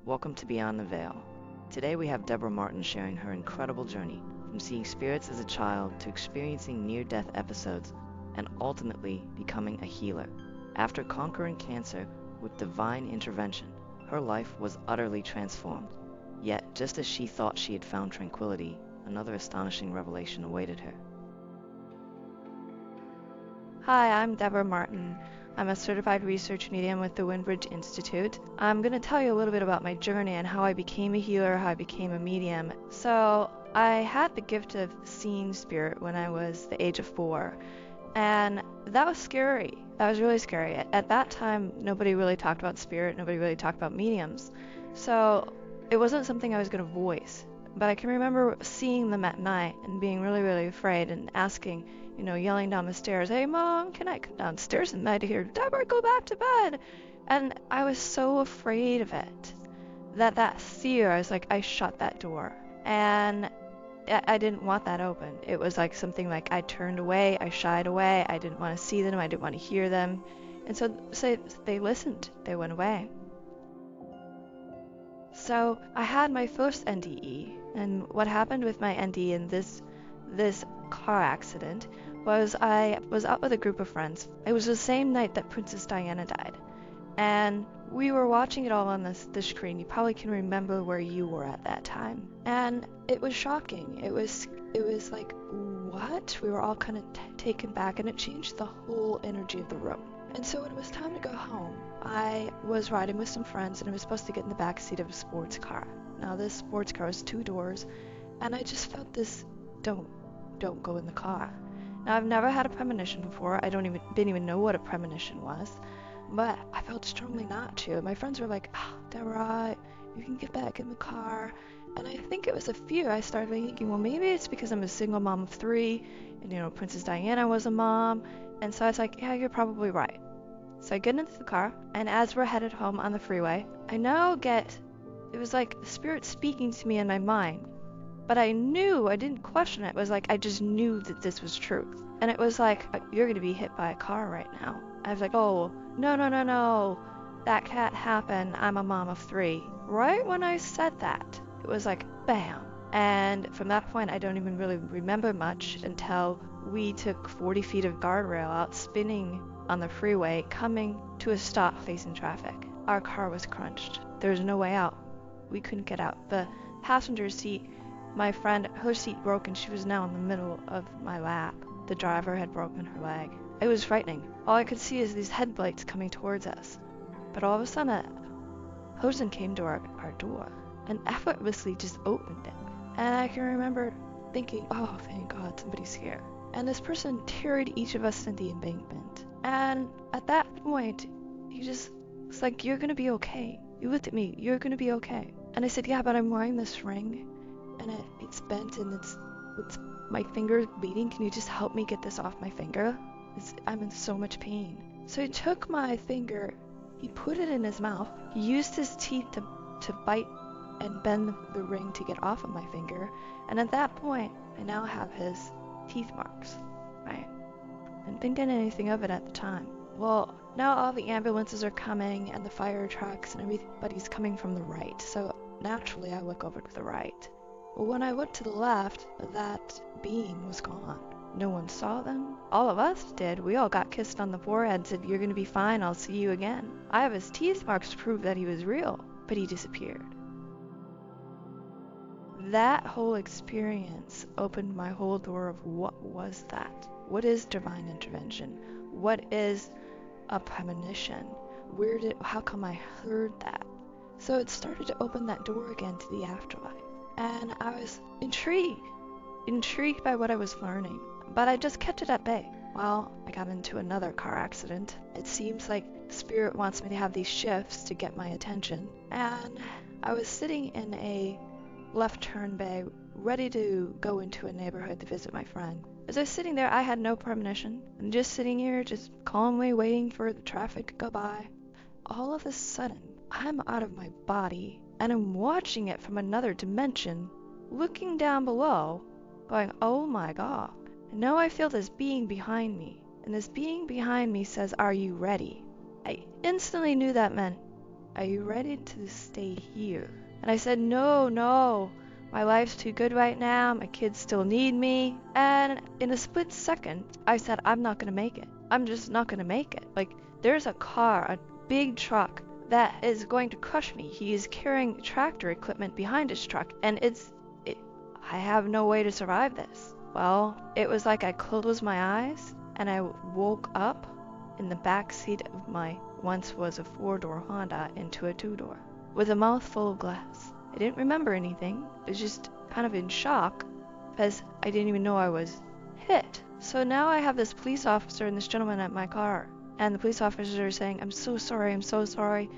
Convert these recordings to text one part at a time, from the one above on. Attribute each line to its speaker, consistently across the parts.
Speaker 1: Welcome to Beyond the Veil. Today we have Deborah Martin sharing her incredible journey from seeing spirits as a child to experiencing near-death episodes and ultimately becoming a healer. After conquering cancer with divine intervention, her life was utterly transformed. Yet, just as she thought she had found tranquility, another astonishing revelation awaited her. Hi, I'm Deborah Martin. I'm a certified research medium with the Windbridge Institute. I'm going to tell you a little bit about my journey and how I became a healer, how I became a medium. So, I had the gift of seeing spirit when I was the age of 4, and that was scary. That was really scary. At that time, nobody really talked about spirit, nobody really talked about mediums. So, it wasn't something I was going to voice. But I can remember seeing them at night and being really, really afraid and asking, yelling down the stairs, "Hey, Mom, can I come downstairs at night to hear Deborah, go back to bed?" And I was so afraid of it that fear, I was like, I shut that door. And I didn't want that open. It was like something like I turned away, I shied away, I didn't want to see them, I didn't want to hear them. And so they listened, they went away. So I had my first NDE, and what happened with my NDE in this car accident was I was out with a group of friends. It was the same night that Princess Diana died, and we were watching it all on the screen. You probably can remember where you were at that time, and it was shocking. It was like, what? We were all kind of taken back, and it changed the whole energy of the room. And so when it was time to go home, I was riding with some friends, and I was supposed to get in the back seat of a sports car. Now this sports car was 2 doors, and I just felt this, don't go in the car. Now I've never had a premonition before. I didn't even know what a premonition was, but I felt strongly not to. My friends were like, Deborah, you can get back in the car. And I think it was a fear. I started thinking, well, maybe it's because I'm a single mom of 3, and Princess Diana was a mom. And so I was like, yeah, you're probably right. So I get into the car, and as we're headed home on the freeway, I now it was like the spirit speaking to me in my mind. But I didn't question it. It was like, I just knew that this was truth. And it was like, you're going to be hit by a car right now. I was like, oh, no. That can't happen. I'm a mom of 3. Right when I said that, it was like, bam. And from that point, I don't even really remember much until we took 40 feet of guardrail out, spinning on the freeway, coming to a stop facing traffic. Our car was crunched. There was no way out. We couldn't get out. The passenger seat, my friend, her seat broke, and she was now in the middle of my lap. The driver had broken her leg. It was frightening. All I could see is these headlights coming towards us. But all of a sudden, a person came to our door and effortlessly just opened it. And I can remember thinking, oh, thank God, somebody's here. And this person carried each of us in the embankment. And at that point, he just was like, you're going to be okay. You looked at me, you're going to be okay. And I said, yeah, but I'm wearing this ring, and it's bent, and it's my finger's bleeding. Can you just help me get this off my finger? I'm in so much pain. So he took my finger, he put it in his mouth, he used his teeth to bite and bend the ring to get off of my finger. And at that point, I now have his teeth marks, right? Didn't think anything of it at the time. Well, now all the ambulances are coming, and the fire trucks, and everybody's coming from the right. So naturally, I look over to the right. Well, when I looked to the left, that being was gone. No one saw them. All of us did. We all got kissed on the forehead, said, you're going to be fine, I'll see you again. I have his teeth marks to prove that he was real, but he disappeared. That whole experience opened my whole door of what was that? What is divine intervention? What is a premonition? How come I heard that? So it started to open that door again to the afterlife. And I was intrigued by what I was learning, but I just kept it at bay. Well, I got into another car accident. It seems like spirit wants me to have these shifts to get my attention. And I was sitting in a left turn bay, ready to go into a neighborhood to visit my friend. As I was sitting there, I had no premonition. I'm just sitting here, just calmly waiting for the traffic to go by. All of a sudden, I'm out of my body, and I'm watching it from another dimension, looking down below, going, oh my God. And now I feel this being behind me, and this being behind me says, are you ready? I instantly knew that meant are you ready to stay here? And I said, no, my life's too good right now, my kids still need me. And in a split second, I said, I'm not gonna make it. I'm just not gonna make it. Like, there's a car, a big truck that is going to crush me. He is carrying tractor equipment behind his truck, and I have no way to survive this. Well, it was like I closed my eyes and I woke up in the back seat of my once was a 4-door Honda into a 2-door with a mouthful of glass. I didn't remember anything. I was just kind of in shock because I didn't even know I was hit. So now I have this police officer and this gentleman at my car, and the police officers are saying, I'm so sorry.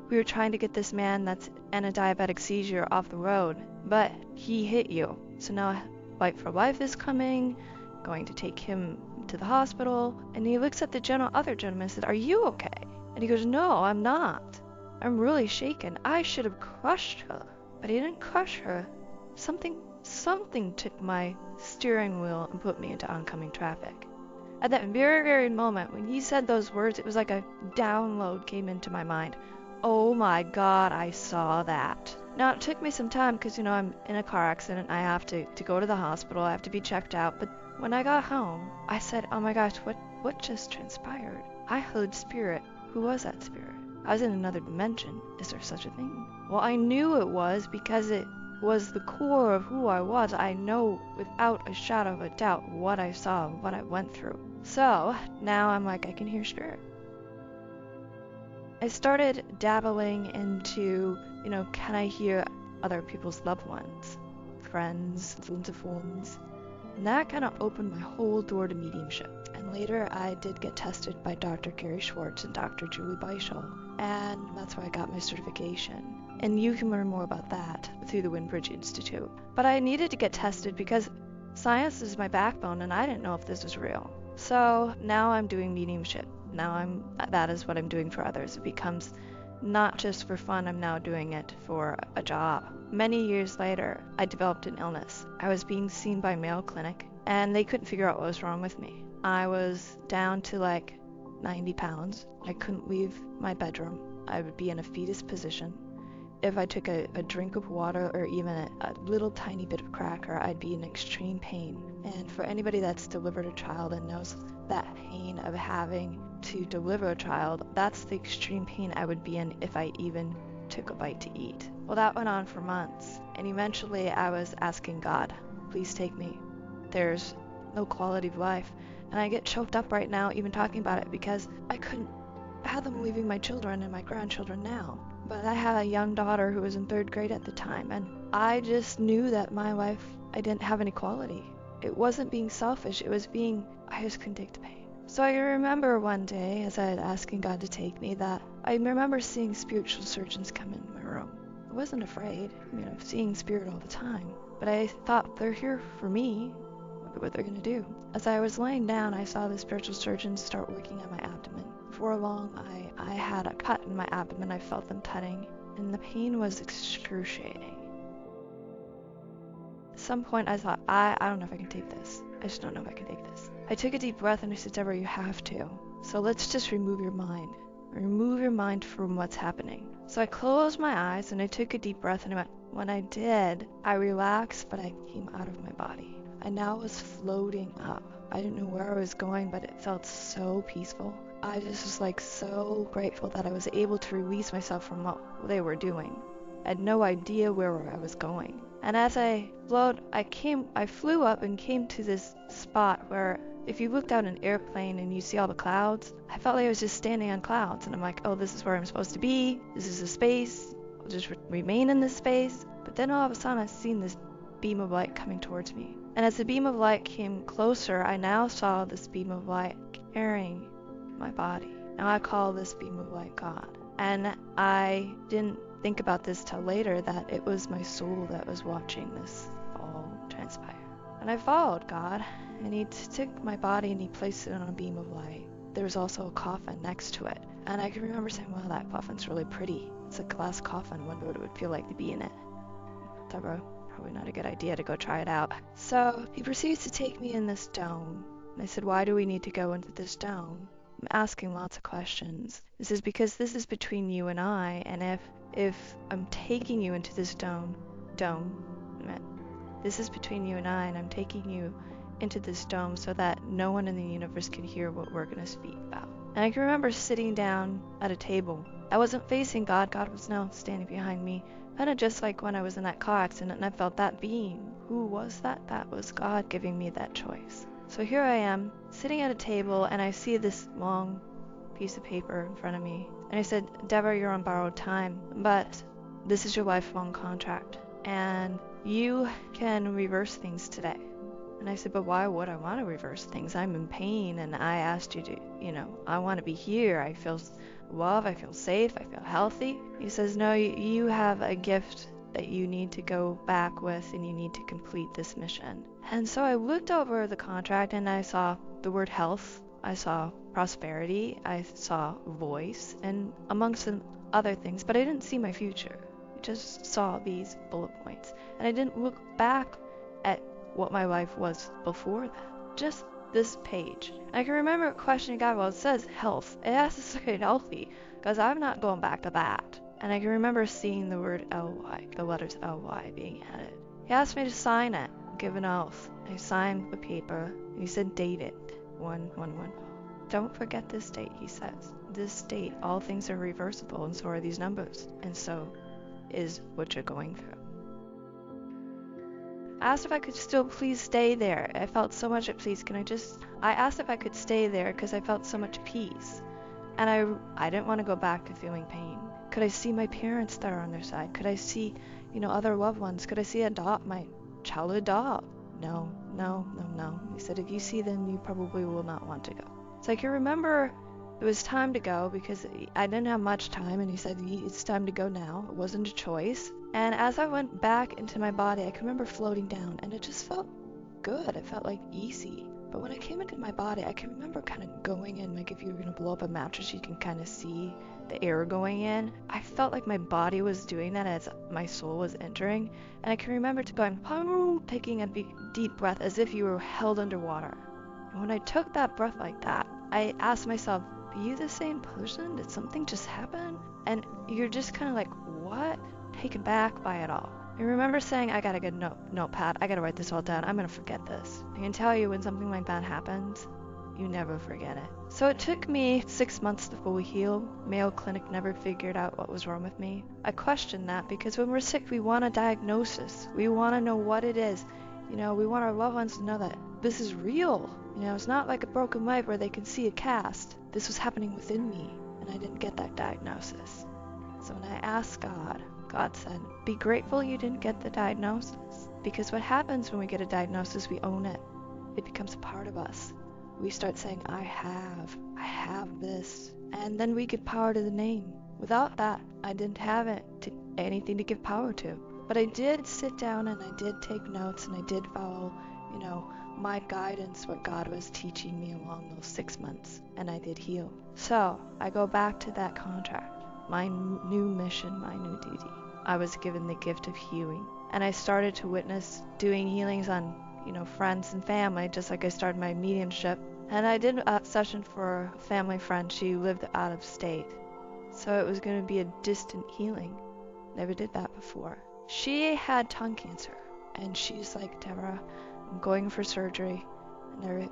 Speaker 1: We were trying to get this man that's in a diabetic seizure off the road, but he hit you. So now Fight for Life is coming, going to take him to the hospital. And he looks at the other gentleman and said, are you okay? And he goes, no, I'm not. I'm really shaken. I should have crushed her. But he didn't crush her. Something took my steering wheel and put me into oncoming traffic. At that very, very moment, when he said those words, it was like a download came into my mind. Oh my God, I saw that. Now, it took me some time because, I'm in a car accident. I have to go to the hospital. I have to be checked out. But when I got home, I said, oh my gosh, what just transpired? I heard spirit. Who was that spirit? I was in another dimension. Is there such a thing? Well, I knew it was because it was the core of who I was. I know without a shadow of a doubt what I saw, what I went through. So now I'm like, I can hear spirit. I started dabbling into, can I hear other people's loved ones, friends, loved ones? And that kind of opened my whole door to mediumship. And later I did get tested by Dr. Gary Schwartz and Dr. Julie Beischel, and that's where I got my certification. And you can learn more about that through the Windbridge Institute. But I needed to get tested because science is my backbone and I didn't know if this was real. So now I'm doing mediumship. That is what I'm doing for others. It becomes not just for fun, I'm now doing it for a job. Many years later, I developed an illness. I was being seen by Mayo Clinic and they couldn't figure out what was wrong with me. I was down to like 90 pounds. I couldn't leave my bedroom. I would be in a fetus position. If I took a drink of water or even a little tiny bit of cracker, I'd be in extreme pain. And for anybody that's delivered a child and knows that pain of having to deliver a child, that's the extreme pain I would be in if I even took a bite to eat. Well, that went on for months. And eventually I was asking God, please take me. There's no quality of life. And I get choked up right now even talking about it because I couldn't fathom leaving my children and my grandchildren now. But I had a young daughter who was in 3rd grade at the time, and I just knew that my life, I didn't have any quality. It wasn't being selfish, it was I just couldn't take the pain. So I remember one day, as I was asking God to take me, that I remember seeing spiritual surgeons come in my room. I wasn't afraid, I'm seeing spirit all the time. But I thought, they're here for me, what they're going to do. As I was laying down, I saw the spiritual surgeons start working on my abdomen. Before long, I had a cut in my abdomen. I felt them cutting, and the pain was excruciating. At some point, I thought, I don't know if I can take this. I just don't know if I can take this. I took a deep breath, and I said, Deborah, you have to. So let's just remove your mind. Remove your mind from what's happening. So I closed my eyes, and I took a deep breath, and when I did, I relaxed, but I came out of my body. I now was floating up. I didn't know where I was going, but it felt so peaceful. I just was so grateful that I was able to release myself from what they were doing. I had no idea where I was going. And as I flew up and came to this spot where if you looked out an airplane and you see all the clouds, I felt like I was just standing on clouds. And I'm like, oh, this is where I'm supposed to be. This is a space. I'll just remain in this space. But then all of a sudden I seen this beam of light coming towards me. And as the beam of light came closer, I now saw this beam of light carrying my body. Now I call this beam of light God. And I didn't think about this till later, that it was my soul that was watching this all transpire. And I followed God, and he took my body and he placed it on a beam of light. There was also a coffin next to it. And I can remember saying, wow, that coffin's really pretty. It's a glass coffin. Wonder what it would feel like to be in it. Probably not a good idea to go try it out. So he proceeds to take me in this dome. And I said, why do we need to go into this dome? I'm asking lots of questions. This is because this is between you and I, and if I'm taking you into this dome, this is between you and I, and I'm taking you into this dome so that no one in the universe can hear what we're going to speak about. And I can remember sitting down at a table. I wasn't facing God. God was now standing behind me. Kind of just like when I was in that car accident and I felt that being. Who was that? That was God giving me that choice. So here I am, sitting at a table, and I see this long piece of paper in front of me. And I said, Deborah, you're on borrowed time, but this is your lifelong contract. And you can reverse things today. And I said, but why would I want to reverse things? I'm in pain, and I asked you to, I want to be here. I feel love, I feel safe, I feel healthy. He says, no, you have a gift that you need to go back with, and you need to complete this mission. And so I looked over the contract, and I saw the word health, I saw prosperity, I saw voice, and amongst some other things, but I didn't see my future. I just saw these bullet points, and I didn't look back at what my life was before that. Just this page. I can remember questioning God, well, it says health. It has to say healthy, because I'm not going back to that. And I can remember seeing the word L-Y, the letters L-Y being added. He asked me to sign it, give an oath. I signed the paper, and he said, date it, 1/1/1. Don't forget this date, he says. This date, all things are reversible, and so are these numbers. And so is what you're going through. I asked if I could still please stay there. I felt so much at peace. I asked if I could stay there because I felt so much peace. And I didn't want to go back to feeling pain. Could I see my parents that are on their side? Could I see, other loved ones? Could I see my childhood dog? No. He said, if you see them, you probably will not want to go. So I can remember it was time to go because I didn't have much time, and he said, it's time to go now. It wasn't a choice. And as I went back into my body, I can remember floating down, and it just felt good. It felt like easy. But when I came into my body, I can remember kind of going in, like if you were going to blow up a mattress, you can kind of see the air going in. I felt like my body was doing that as my soul was entering. And I can remember taking a deep breath as if you were held underwater. And when I took that breath like that, I asked myself, are you the same person? Did something just happen? And you're just kind of like, what? Taken back by it all. I remember saying, I gotta get a notepad. I gotta write this all down. I'm gonna forget this. I can tell you when something like that happens, you never forget it. So it took me 6 months to fully heal. Mayo Clinic never figured out what was wrong with me. I questioned that because when we're sick, we want a diagnosis. We want to know what it is. We want our loved ones to know that this is real. It's not like a broken leg where they can see a cast. This was happening within me, and I didn't get that diagnosis. So when I asked God said, be grateful you didn't get the diagnosis. Because what happens when we get a diagnosis, we own it. It becomes a part of us. We start saying, I have this. And then we give power to the name. Without that, I didn't have anything to give power to. But I did sit down and I did take notes and I did follow, my guidance, what God was teaching me along those 6 months. And I did heal. So I go back to that contract. My new mission, my new duty. I was given the gift of healing. And I started to witness doing healings on, friends and family, just like I started my mediumship. And I did a session for a family friend. She lived out of state. So it was going to be a distant healing. Never did that before. She had tongue cancer. And she's like, Deborah, I'm going for surgery. And there,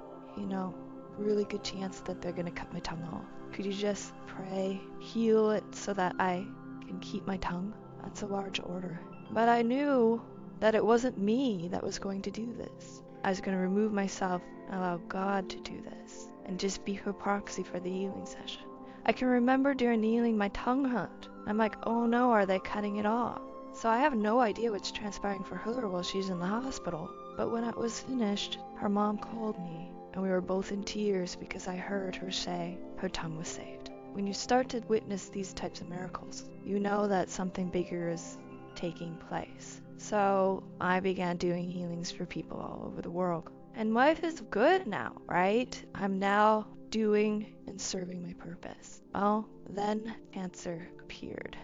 Speaker 1: really good chance that they're going to cut my tongue off. Could you just pray, heal it so that I can keep my tongue? That's a large order. But I knew that it wasn't me that was going to do this. I was going to remove myself and allow God to do this and just be her proxy for the healing session. I can remember during the healing my tongue hurt. I'm like, oh no, are they cutting it off? So I have no idea what's transpiring for her while she's in the hospital. But when it was finished, her mom called me and we were both in tears because I heard her say her tongue was saved. When you start to witness these types of miracles, you know that something bigger is taking place. So I began doing healings for people all over the world. And life is good now, right? I'm now doing and serving my purpose. Well, then cancer appeared.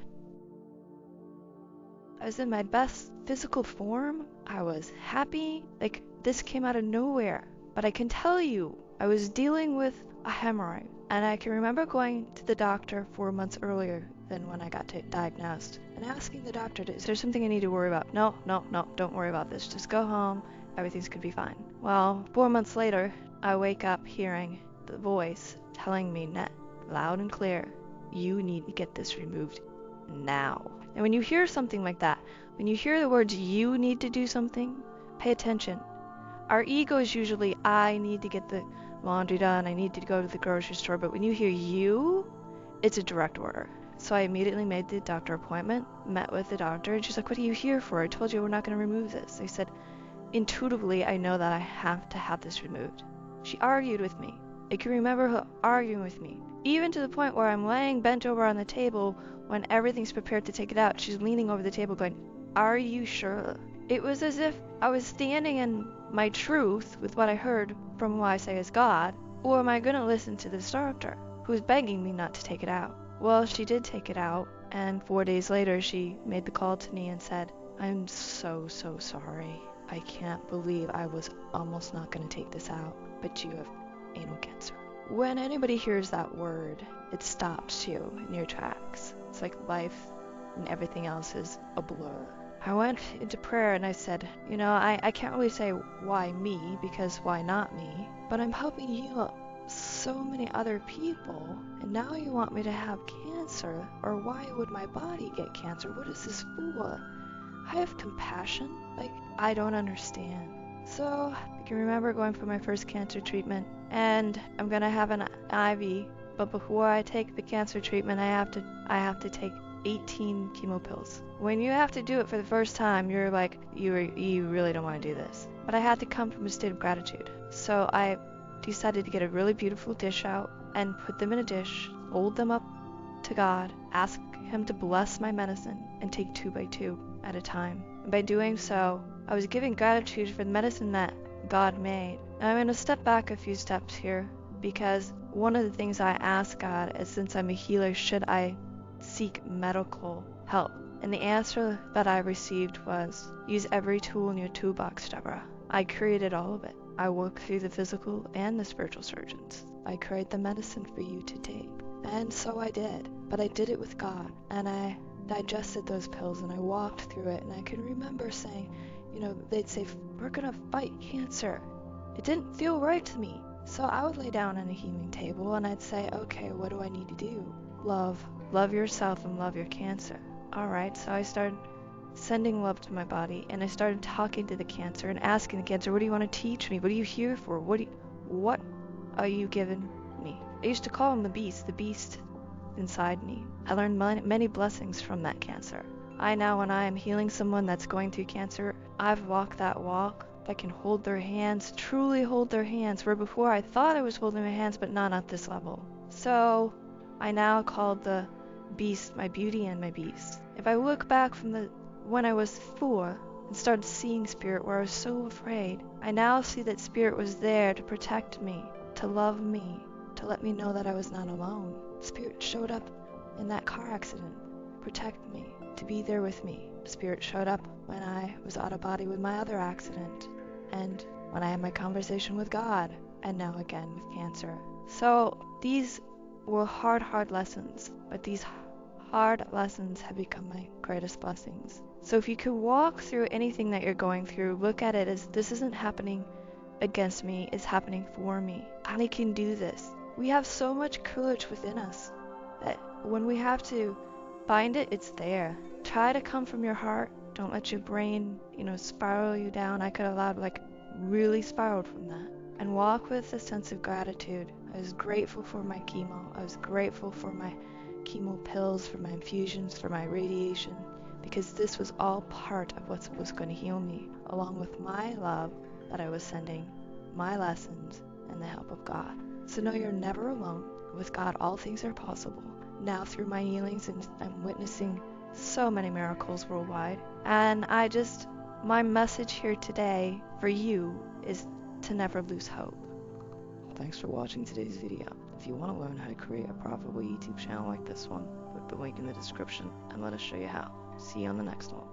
Speaker 1: I was in my best physical form. I was happy. Like, this came out of nowhere. But I can tell you, I was dealing with a hemorrhoid. And I can remember going to the doctor 4 months earlier than when I got diagnosed and asking the doctor, is there something I need to worry about? No, don't worry about this. Just go home. Everything's going to be fine. Well, 4 months later, I wake up hearing the voice telling me loud and clear, you need to get this removed now. And when you hear something like that, when you hear the words, you need to do something, pay attention. Our ego is usually, I need to get the laundry done, I need to go to the grocery store, but when you hear you, it's a direct order. So I immediately made the doctor appointment, met with the doctor, and she's like, what are you here for? I told you we're not going to remove this. I said, intuitively, I know that I have to have this removed. She argued with me. I can remember her arguing with me, even to the point where I'm laying bent over on the table when everything's prepared to take it out. She's leaning over the table going, are you sure? It was as if I was standing in my truth with what I heard from who I say is God, or am I going to listen to this doctor who's begging me not to take it out? Well, she did take it out, and 4 days later she made the call to me and said, I'm so sorry. I can't believe I was almost not going to take this out, but you have anal cancer. When anybody hears that word, it stops you in your tracks. It's like life and everything else is a blur. I went into prayer and I said, I can't really say why me, because why not me? But I'm helping heal so many other people, and now you want me to have cancer? Or why would my body get cancer? What is this for? I have compassion. I don't understand. So I can remember going for my first cancer treatment, and I'm gonna have an IV, but before I take the cancer treatment, I have to take 18 chemo pills. When you have to do it for the first time, you're like, you really don't want to do this. But I had to come from a state of gratitude. So I decided to get a really beautiful dish out and put them in a dish, hold them up to God, ask Him to bless my medicine, and take 2 by 2 at a time. And by doing so, I was giving gratitude for the medicine that God made. Now I'm going to step back a few steps here, because one of the things I asked God is, since I'm a healer, should I seek medical help? And the answer that I received was, use every tool in your toolbox, Deborah. I created all of it. I work through the physical and the spiritual surgeons. I create the medicine for you to take. And so I did. But I did it with God. And I digested those pills and I walked through it. And I can remember saying, they'd say, we're going to fight cancer. It didn't feel right to me. So I would lay down on a healing table and I'd say, okay, what do I need to do? Love yourself and love your cancer. Alright, so I started sending love to my body, and I started talking to the cancer and asking the cancer, what do you want to teach me? What are you here for? What are you giving me? I used to call him the beast inside me. I learned many blessings from that cancer. I now, when I am healing someone that's going through cancer, I've walked that walk. I can hold their hands, truly hold their hands, where before I thought I was holding their hands, but not at this level. So I now called the beast my beauty and my beast. If I look back from when I was 4 and started seeing spirit where I was so afraid, I now see that spirit was there to protect me, to love me, to let me know that I was not alone. Spirit showed up in that car accident, protect me, to be there with me. Spirit showed up when I was out of body with my other accident, and when I had my conversation with God, and now again with cancer. So these were hard lessons, but these hard lessons have become my greatest blessings. So if you could walk through anything that you're going through, look at it as, this isn't happening against me, it's happening for me. I can do this. We have so much courage within us that when we have to find it, it's there. Try to come from your heart. Don't let your brain, spiral you down. I could have really spiraled from that. And walk with a sense of gratitude. I was grateful for my chemo. I was grateful for my chemo pills, for my infusions, for my radiation, because this was all part of what was going to heal me, along with my love that I was sending, my lessons, and the help of God. So know you're never alone. With God, all things are possible. Now through my healings, and I'm witnessing so many miracles worldwide. And my message here today for you is to never lose hope. Thanks for watching today's video. If you want to learn how to create a profitable YouTube channel like this one, click the link in the description and let us show you how. See you on the next one.